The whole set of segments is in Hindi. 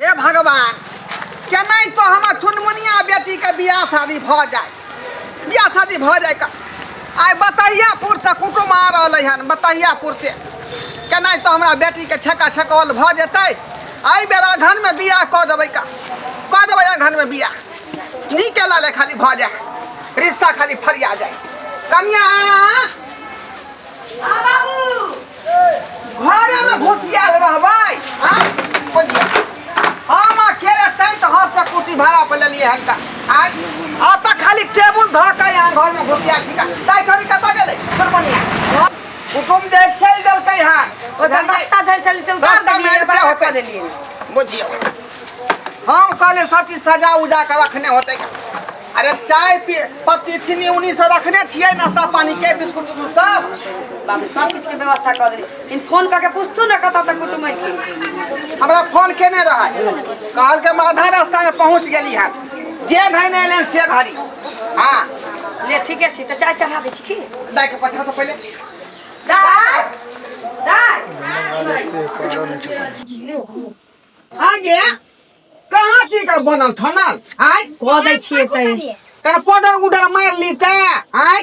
हे भगवान केना तो हम चुनमुनिया बेटी के बियाह शादी भ जाए बियाह शादी भ जाए का आइ बतहियापुर से कुटुम आ रही हन बतहियापुर से केना तो हमरा बेटी के छक्का छकौल भ जेतै आई बेरा घर में बियाह क देबै का क देबै घर में बियाह निकेला ले खाली भ जाए रिश्ता खाली फरिया जाए कन्या बाबू घरे में घुसियाल रहबै हां बोलिए हम अकेले तै तो हाथ से कुटी भाड़ा पे ले लिए हनका आज आ त खाली टेबुल ध के यहां घर में घुसिया छिका तै छोरी कत गेलै सुरमनिया हुकुम दे चल देलकै हां ओ बक्सा धर चल से उतार देलिए बाहर कर देलिए बुझियो हम कहले सब चीज सजा उजा के रखने होते अरे चाय पत्ती चीनी उनी से रखने छियै नाश्ता पानी के बिस्कुट सब बाबू सब कुछ के व्यवस्था कर दे इन फोन करके पूछतू न कत तक कुटुम है हमरा फोन केने रहा कहल के आधा रास्ता में पहुंच गेली है जे भैने एले से घड़ी हां ले ठीक है त चाय चढ़ा दे छी की दाई के पठा तो पहले दाई आगे कहां छी का बनल थनल आइ को दे छिए त कर पाउडर उडर मार ली त आइ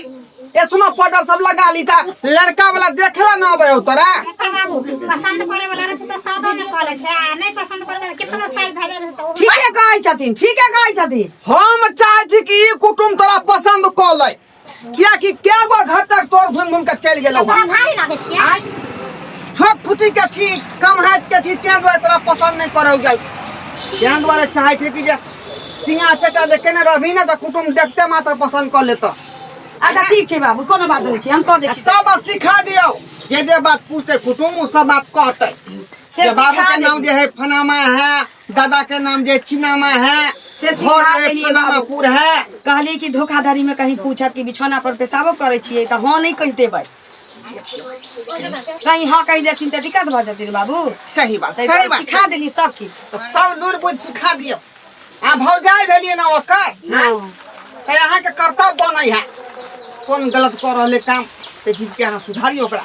ए सुनो पाउडर सब लगा ली त लड़का वाला देखला न आबे हो तोरा बाबू पसंद करे वाला रहे त सादा में कॉल छै नहीं पसंद करे कितना साइज भले रहे त ठीक है कहै छथिन हम चाहे छी कि ई कुटुम तोरा पसंद क ले किया कि के गो घर तक तोर घुम घुम के चल गेलौ भारी लागे छै आइ छोट फुटी के छी कम हाइट के छी ते दुआरे तोरा पसंद नहीं करौ गेल यहाँ द्वारा चाहे छी कि जे सिंगा पेटा देखे न रहबी न त कुटुम देखते मात्र पसंद कर लेत अच्छा ठीक छै बाबू कोनो बात नहीं छै हम कह दे छी सब बात सिखा दियो जे बात पूछते कुटुम सब बात कहते से बाबू के नाम जे है फनामा है दादा के नाम जे चिनामा है से सिखा देलिए फनामापुर है कहली कि धोखाधड़ी में कहीं पूछत कि बिछौना पर पेशाबो करे छिए त हां नहीं कह देबै कहीं हां कह देथिन त दिक्कत भ जतिन बाबू सही बात सिखा देली सब किछ तो सब दूर बुझ सिखा दियो आ भौजाई भेलिए ना ओकर हां यहाँ के कर्तव्य बनै है कौन गलत कर रहले काम से चीज के यहाँ सुधारियो ओकरा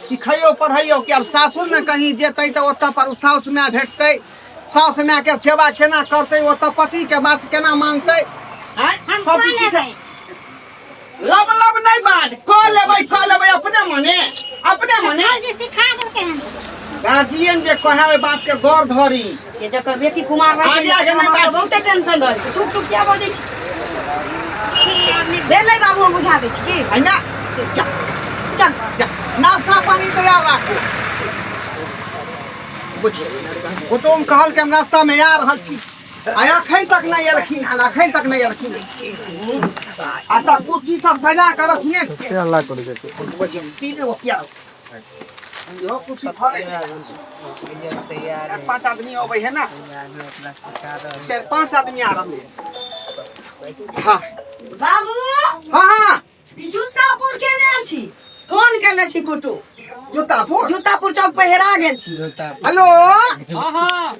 सिखाइयो पढ़ाइयो कि अब सासुर में कहीं जेतै त ओत पर सास में भेटतै सास में के सेवा केना करतै ओत पति के बात केना मानतै हैं सब चीज सीखे लब लब नहीं बात क लेबै अपने मने जी सिखा देते हैं गार्जियन जे कहे बात के गौर धरी ये जकर बेटी कुमार रहे आगे नहीं बात बहुत टेंशन रहे तू क्या बजै छी बेलै बाबू हम बुझा दै छी की है ना चल जा नाश्ता पानी तैयार राखो बुझिए कुटुम कहल के हम नाश्ता में आ रहल छी आय अखन तक नहीं एलखिन आ त कुर्सी सब सजा के रखने छी अल्लाह करे छै बुझिए तीन वो क्या यो कुर्सी फरे तैयार 5 आदमी होबै है ना 5 आदमी आ रहले हां बाबू हां जूतापुर के में छी फोन करले छी कुटु जूतापुर चौक पे हेरा गेल छी हेलो हां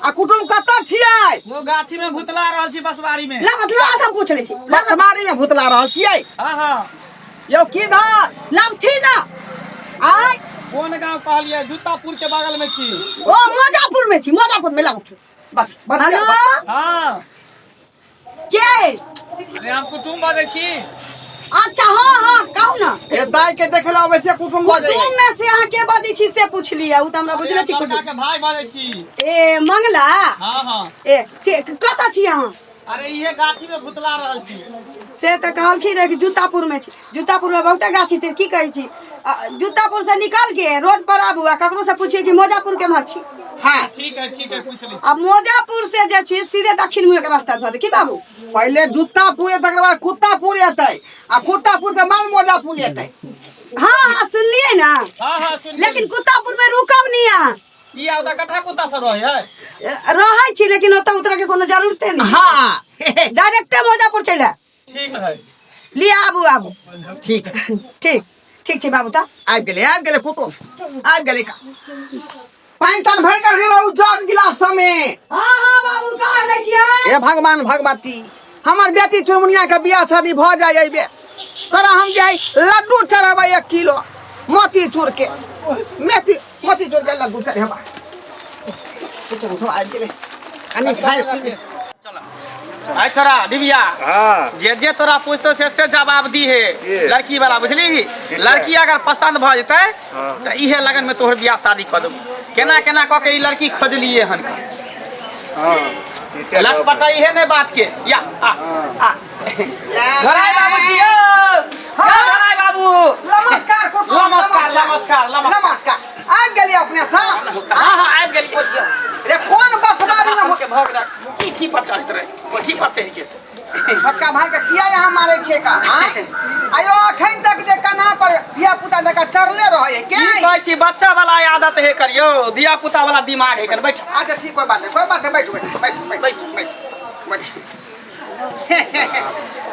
आ कुटुम कत छियै वो गाछी में भुतला रहल छी बसवारी में लमत हम पूछ ले छी बसवारी में भुतला रहल छियै हां यो किधर लम थी ना आय कोन गांव कहलिए जूतापुर के बगल में छी ओ मजापुर में लम थी बस हेलो हां के अरे हम कुटुम बाजै छी अच्छा हां कहू ना ए दाई के देखला वैसे कुटुम बाजै तुम में से अहाँ के बाजै छी से पूछ लिया उ त हमरा बुझले छी कुटुम के भाई बाजै छी ए मंगला हां ए कत छी अहाँ अरे ये गाछी में भुतला रहल छी से त कहलखिन रे कि जूतापुर में छी जूतापुर में बहुत गाछी छै की कहै छी जूतापुर से निकल के रोड पर आबू आ ककरो से पूछिए कि मोजापुर के मत छी हां ठीक है पूछ ली अब मोजापुर से जे छी सीधे दक्षिण मुहे के रास्ता धर की बाबू पहले जूतापुर तकर बाद कुत्तापुर एतै आ कुत्तापुर के बाद मोजापुर एतै हां सुनलिए ना हां सुन लेकिन कुत्तापुर में रुकब नहीं अहाँ ई आउदा कठा कुत्ता से रहै छी लेकिन ओतऽ उतरे के कोनो जरूरत नहीं हां डायरेक्ट मोजापुर चले ठीक है ले आबू ठीक ठीक छै बाबू त आबि गेले कुटुम आबि गेले का पानी तन भर कर रहू जग गिलास में हां बाबू कह लै छियै हे भगवान भगवती हमर बेटी चुनमुनिया के बियाह शादी भ जाय अइबे तोरा हम जाय लड्डू चढ़ाबे 1 किलो मोती चूर के लड्डू चढ़ाबे कुछ उठो आ गेले कनी खाए पी चलो आय छोरा डिबिया हाँ जे तोरा पूछतो से जवाब दी है ये। लड़की वाला बुझली लड़की अगर पसंद भ जेतै हाँ। त इहे लगन में तोहर बियाह शादी क देबो केना केना क के ई लड़की खोजलिए हन हाँ ठीक है लटपटाई है ने बात के या आ धराई बाबू जी धराई बाबू नमस्कार कुछ नमस्कार आ गेली अपने साहब हां हां आबि गेली रे कौन बसवारी में के भग जा पीठी पर चढ़त रहे पीठी पर चढ़ के छोटका भाई के किया यहाँ मारे छे का आयो अखन तक जे कना पर धिया पुता जका चढ़ले रहे है क्या कहै छी बच्चा वाला आदत है करियो धिया पुता वाला दिमाग है कर बैठ अच्छा ठीक कोई बात नहीं बैठ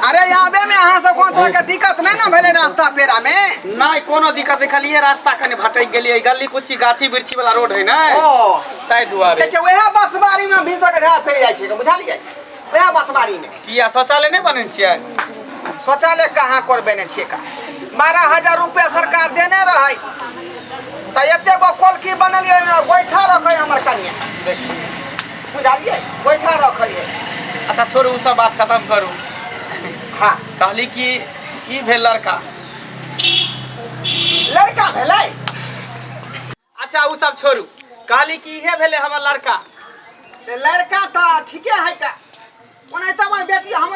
अरे आबे में अहाँ सब कोन तरह के दिक्कत नहीं ना भेले रास्ता पेरा में नहीं कोनो दिक्कत देखलिए रास्ता कने भटक गेलिए गली कुची गाछी बिरछी वाला रोड है ना ओ ताई दुआरे देखिए वह बसवारी में भी सके धा फे जाय छे बुझलिए वह बसवारी में किया शौचालय नहीं बने छियै शौचालय कहाँ करबे ने छे का 12,000 रुपया सरकार देने रहे त एते गो कोलकी बनलिए गोइठा रखे हमर कन्या बुझलिए गोइठा रखलिए अच्छा छोड़ू उ सब बात खत्म करू हाँ कहली कि ई भेल लड़का लड़का भेलै अच्छा उ सब छोड़ू कहली कि इहे भेले हमर लड़का लड़का तो ठीके है का ओने त हमर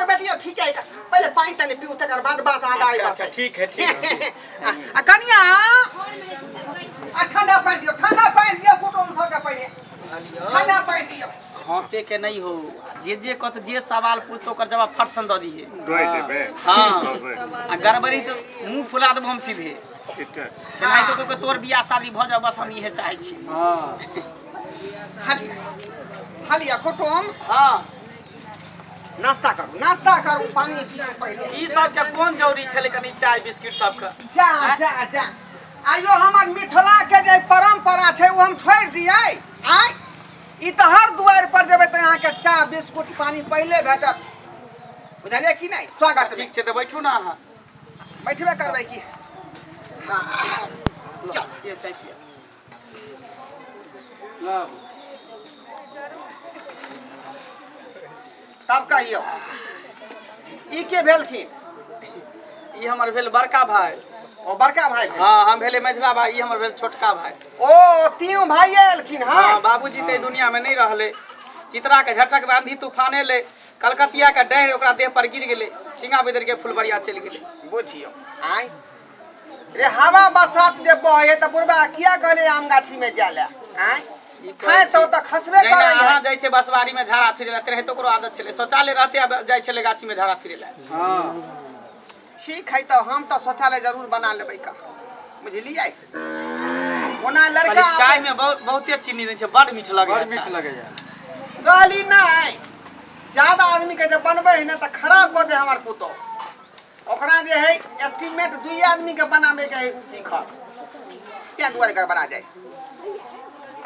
बेटी ठीके है का पहले पानी तने पीऊ तकर बाद बात आगे अच्छा ठीक है आ कन्या ठंडा पानी दियो कुटुम सब के पहले ठंडा पानी दियो हंसे के नहीं हो जे कत जे सवाल पूछतो ओकर जवाब फट सन द दिए दोई देबे हां आ गड़बड़ी तो मुंह फुला देब हम सीधे ठीक है नहीं तो तोर बियाह शादी भ जा बस हम इहे चाहे छी हालिया कुटुम हां नाश्ता करू पानी पिए पहले ई सब के कोन जरूरी छले कनी चाय बिस्किट सब के जा आइयो हमर मिथिला के जे परंपरा छै उ हम छोड़ दियै आय ई त हर दुआर पर जेबे त यहाँ के चाय बिस्कुट पानी पहले भेटत बुझलिए कि नहीं स्वागत ठीक छै त बैठू ना अहाँ बैठबे करबै की हां चल ये चाय पिया तब कहियो ई के भेलखिन ई हमर भेल बड़का भाई ओ बड़का भाई भेल। हां हम भेले मझला भाई ई हमर भेल छोटका भाई ओ तीनों भाई एलखिन हां हां बाबूजी ते दुनिया में नहीं रहले चित्रा के झटक में आंधी तूफान एले कलकतिया के डहर ओकरा देह पर गिर गेले टिंगा बिदर के फुलबरिया चल गेले बुझियो आय रे हवा बसात जे बहे त बुरबा किया कहले आम गाछी में जाले आय खाए तो त खसबे करे है हां जाय छे बसवारी में झाड़ा फिरे रहते रहे तो ओकरो आदत छले शौचालय रहते जाय छले गाछी में झाड़ा फिरे ला हां ठीक है तो हम तो शौचालय जरूर बना लेबै का बुझलिए ओना लड़का चाय में बहुते चीनी दे छे बड़ मीठ लगे गाली नहीं ज्यादा आदमी के जब बनबे है ना त खराब कर दे हमार पुतो ओकरा जे है एस्टीमेट 2 आदमी के बनावे के सीख क्या दुआरे कर बना जाए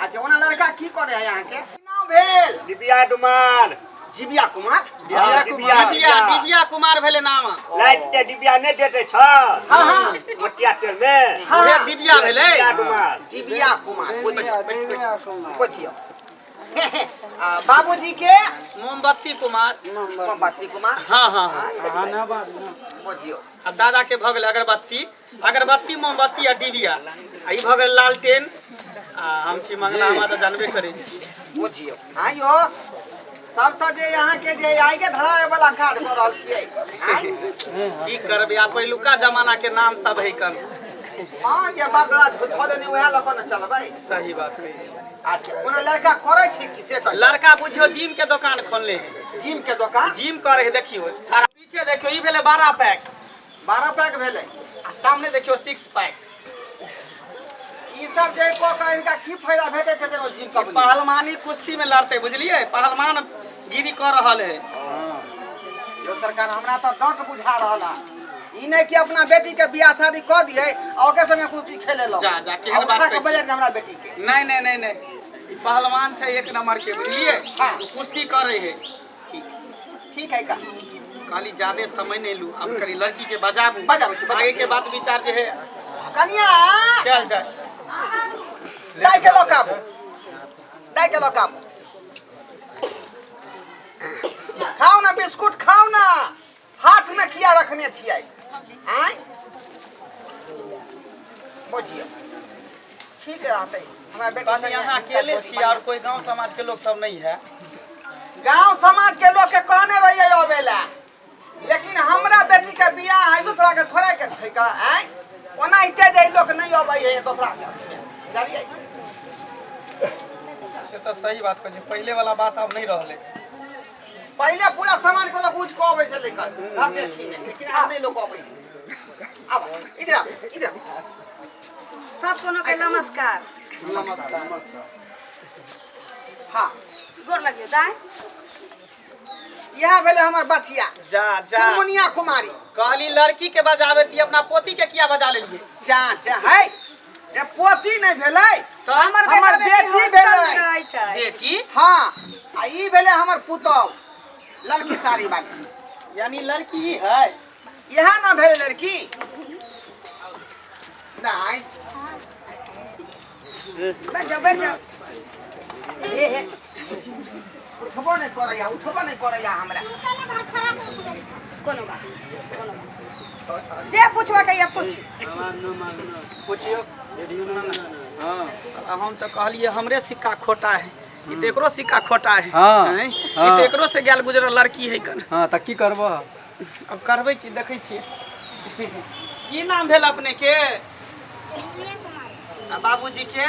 अच्छा ओना लड़का की करे है यहाँ के नाम भेल डिबिया डुमार जीविया कुमार दिव्या कुमार भेले नाम लाइट के डिबिया ने देते छ हां हां मटिया तेल में ओहे दिव्या भेले डिबिया डुमार जीविया कुमार बुझियो बाबूजी के मोमबत्ती कुमार मोमबत्ती कुमार हां हां बुझियो आ दादा के भ गेल अगरबत्ती मोमबत्ती आ डिबिया आ ई भ गेल लालटेन आ हम छी मंगला हम त जानबे करै छी बुझियो आइयो सब तो जे यहाँ के जे आगे धराए वाला कार्ड कर रहल छियै की करबे आ पहिलुका जमाना के नाम सब है कन हां ये बात दादा झूठो देने उहे लक न चलबै सही बात कहै छी अच्छा ओना लड़का करे छै कि से कहि लड़का बुझियो जिम के दुकान खोलले है जिम के दुकान जिम करे है देखियो पीछे देखियो ई भेले 12 पैक 12 पैक भेले आ सामने देखियो 6 पैक ई सब जे को का इनका की फायदा भेटे छै तेनो जिम कंपनी पहलवानी कुश्ती में लड़ते बुझलिए पहलवान गिरी कर रहल है जो सरकार हमरा तो डट बुझा रहल है ई नहीं कि अपना बेटी के बियाह शादी कर दिए और के संगे कुश्ती खेले लो जा केहन बात के बजट हमरा बेटी के नहीं ई पहलवान छै एक नंबर के बुझलिए हां कुश्ती करे है ठीक है का खाली ज्यादा समय नहीं लू अब करी लड़की के बजाबू आगे के बात विचार जे है कन्या चल जाए दाई के लोकाबू देखने छियै आय बुझियो ठीक रहतै हमरा बेटी कहली यहाँ अकेले छी और कोई गांव समाज के लोग सब नहीं है। गांव समाज के लोग के कहने रहिए अबेला लेकिन हमरा बेटी के बियाह है दूसरा के थोड़ा के छै का आय ओना इते जे लोग नहीं अबै है दूसरा के जानिए से तो सही बात कहै छै, पहले वाला बात अब नहीं रहले। पहले पूरा समाज को लोग उठ को अबै से लेकर घर देखी में लेकिन अब नहीं लोग अबै अब इधर सब कोनो के नमस्कार। नमस्कार। हां गोर लगियो दाई। यह भेले हमर बचिया जा जा चुनमुनिया कुमारी। कहली लड़की के बजावे ती अपना पोती के किया बजा लेलिए? जा जा है ये पोती नहीं भेलै तो हमर हमर बेटी भेलै रहै छै। बेटी हां आ ई भेले हमर पुतौह लड़की साड़ी वाली यानी लड़की ही है। यह ना भेले लड़की नहीं बैठ जाओ हे उठबो नहीं करैया हमरा कोनो बात जे पूछवा के या पूछ। पूछियो। हां हम तो कहलिए हमरे सिक्का खोटा है, ई तो एकरो सिक्का खोटा है। हैं? ई तो एकरो से गेल गुजरल लड़की है कन। हाँ त की करबो? अब करबै की देखै छी। की नाम भेल अपने के? आ बाबूजी के?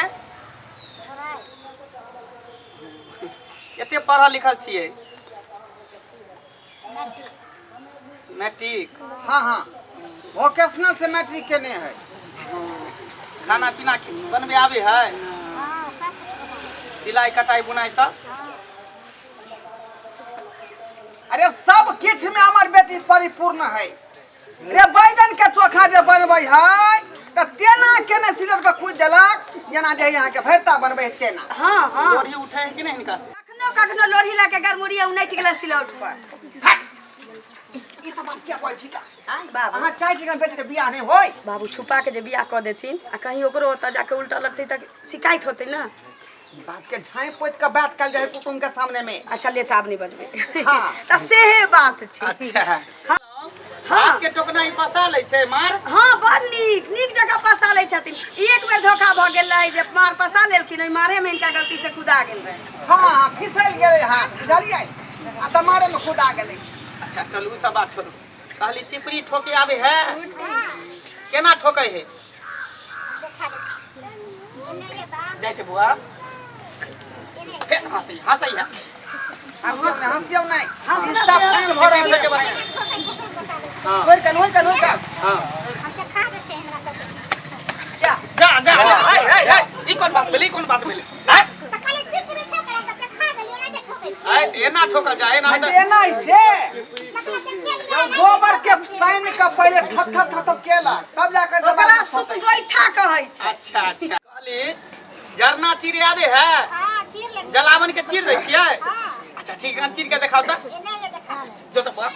केते पढ़ल लिखल छियै? मैट्रिक। हां हां वोकेशनल से मैट्रिक केने है। खाना पीना बनबे आवे है? सिलाई कटाई बुनाई सब? अरे सब किछ में हमर बेटी परिपूर्ण है। रे बैगन के चोखा जे बनबै है त तेना केने सिलर पे कूद देलक जेना जे यहाँ के भरता बनबै तेना। हां हां लोढ़ी उठे है कि नहीं हिनका से? कखनो लोढ़ी ला के गरमुरिया उनैट गेल सिलौट पर। ई सब बात क्या कहै छी का? बाबू। अहाँ चाहै छी कि बेटी के बियाह नहीं होय? बाबू छुपा के जे बियाह क देथिन आ कहीं ओकरो ओतऽ जाके उल्टा लगतै त शिकायत होतै ना। बात के झाई पोत के बात कल जाए कुटुंब के सामने में। अच्छा ले ताब नहीं बजबै। हाँ। त सेहे बात छै। अच्छा। हाँ। हाथ के टोकना ही फसा लै छै मार। हाँ बड़ नीक जगह फंसा लै छथिन। एक बेर धोखा भ गेल रहे जे मार फंसा लेलखिन ओइ मारे में इनका गलती से कुदा गेल रहे। हां फिसल गेलै हाथ बुझलियै आ तमारे में खुदा गेलै। अच्छा चलू उ सब बात छोड़ू। कहली चिपरी ठोके आवे है? केना ठोकै है? जाइते बुआ फेर हंसै है। हंसियौ नहीं हंसी ना रिश्ता से फाइनल भ रहल के है। बाद हां होय कल हां जा जा जा ए ई कोन बात भेलै? कौन बात भेलै? एना ठोका जाए ना है देना ही थे जब गोबर के साइन का पहले ठक ठक ठक ठक केला तब जाकर ओकरा सुप गोइठा कहै छै। अच्छा अच्छा। कहली जरना चीरे आवे है? जलावन के चीर दै छियै? अच्छा ठीक है चीर के दिखाओ त जो त बाप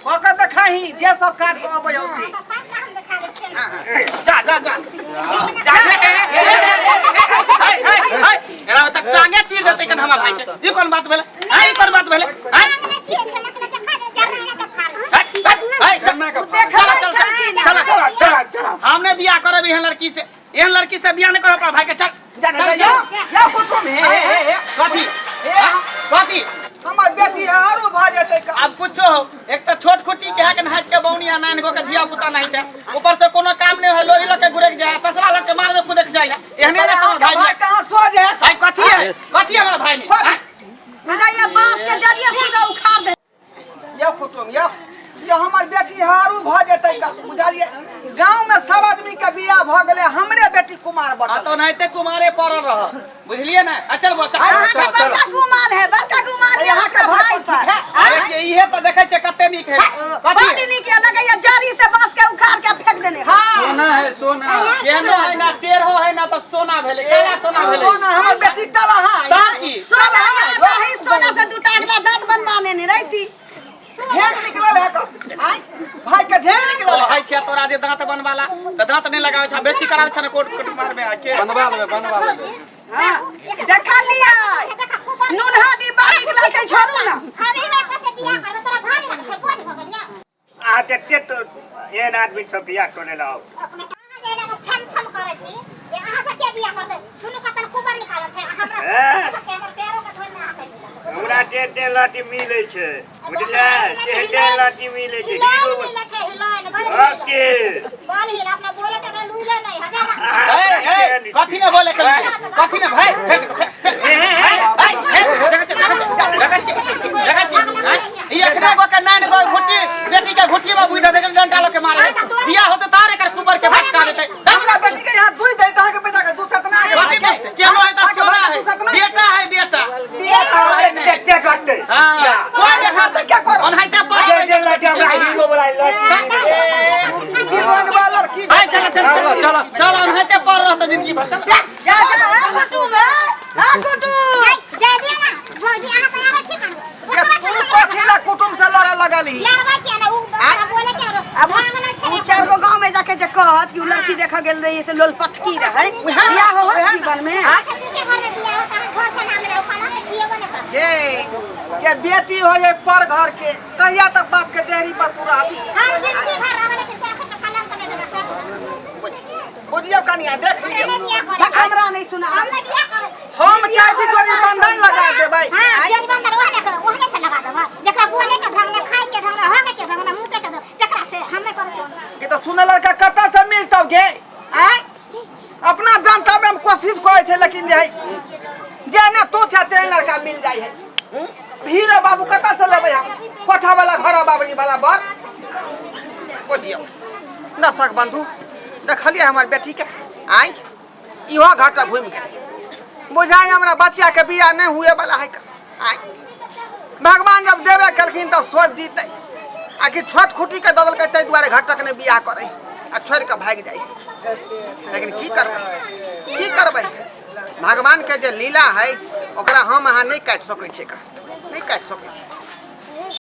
ओकर देखाही जे सब काट को अबै होती। जा जा जा जा एना तक टांगे चीर देते कन हमर भाई के। ई कोन बात भेले? ई कोन बात भेले? हमने बियाह करब एहन लड़की से। एहन लड़की से बियाह नहीं करब अपना भाई के। चल या कुटुम हे कथी कथी हमर बेटी आरो भ जेतै का। अब कुछो हो एक तो छोट खुटी के हक हाथ के बौनिया नाइन गो के धिया पुता नहीं है ऊपर से कोनो काम नहीं है लोही लग के गुरक जाए तसला लग के मार में कूदक जाए एहने ना समझ भाई कहां सो जे भाई कथी है हमारा भाई में पूरा ये बांस के जरिए सीधा उखाड़ दे। या कुटुम या हमर बेटी हारू भ जेतै का बुझलिए। गांव में सब आदमी के बियाह भ गेलै हमरे बेटी कुमार बटल। तो नहीं ते कुमारे पड़ल रह बुझलिए ना। चल बच्चा अहाँ के बड़का गुमान है यहाँ के भाई पर। अरे इहे तो देखे छे कते नीक है बड़ नीक लगे ये जरी से बांस के उखाड़ के फेंक देने। हां सोना है सोना। केनो है ना टेढ़ो है ना तो सोना भेले। काला सोना भेले। सोना हमर बेटी काला हां ताकि सोना है सोना से दू टागला दांत बनवाने नहीं रहती। ढेंग निकलल है तो आई भाई के ढेंग निकलल है। भाई छे तोरा जे दांत बनवाला त दांत नहीं लगावे छ बेइज्जती करावे छ ना कोर्ट मार में आके बनवा लेबे। हां देखा लिया नूनहा डिब्बा निकला छै छोड़ू ना। हम ही में से बियाह करो तोरा भाग लग से आदमी सब बिया करे लाओ अपने कहाँ गेले के छम छम करे छी जे अहाँ से के बियाह कर दे दुनू का तल कुबर निकाल छै हमरा से हमर पैरो के थोड़ी ना आके हमरा टे लाठी मिले छै बुझले टे लाठी मिले छै हीरो ओके बोल हिल अपना बोले तो लूले नहीं हजार कथी ने बोले कथी ने भाई एकरा गो के नान गो घुट्टी बेटी के घुट्टी में बुझा देके डंडा ल के मारे बियाह होते तारे कर कुबर के भटका देते हमरा बेटी के यहाँ दुई दे तहाँ के बेटा के दूसरा तना के कथी दे क्या है त सोना है बेटा है बेटा बेटा करते हां कोई देखा त क्या कर अनहाइता पर टे लाठी हमरा हीरो बोला लाठी हीरोइन वाला की चल अनहाइते पर रहत जिंदगी भर चल जा जा कुटु में कुटु जा दिया ना भौजी अहाँ तैयार छी के तू कथी ला कुटुम से लड़ा लगाली लड़वा के ना बोले के अब उ चार गो गांव में जाके जे कहत कि उ लड़की देखा गेल रही से लोल पटकी रहे बियाह हो जीवन में के घर में बियाह होता है घर से नाम ले खाना में जिए बने का के बेटी हो ये पर घर के कहिया तक बाप के देहरी पर तू रहबी हम जिंदगी भर रहले के कैसे का कलम बने देना सब बुझियो कनिया देख लियो हमरा नहीं सुना हम नहीं बियाह करे छी हम चाहे छी कोई बंधन लगा देबै हां जेल बंदर ओहने से लगा देबा जकरा बोले के ढंग में खाए के ढंग में होगे के ढंग में मुंह के जकरा से हम नहीं करे छी कि तो सुन लड़का कता से मिलतौ गे आय अपना जनता में हम कोशिश करे छे लेकिन जे है जे ना तू चाहते लड़का मिल जाय है हीरा बाबू कता से लेबै हम कोठा वाला घर बाबरी वाला बर बुझियो दर्शक बंधु देखलिए हमर बेटी के आय इहो घाटा घूम गेल बुझाई हमरा बच्चा के बियाह नहीं हुए वाला है आय भगवान जब देवे कलखिन तो सोच दीते आ कि छोट खुटी के ददल के तै दुआरे घटक ने बियाह करे आ छोड़ के भाग जाए लेकिन की करबै भगवान के जे लीला है ओकरा हम अहाँ नहीं काट सकै छी नहीं काट सकै छी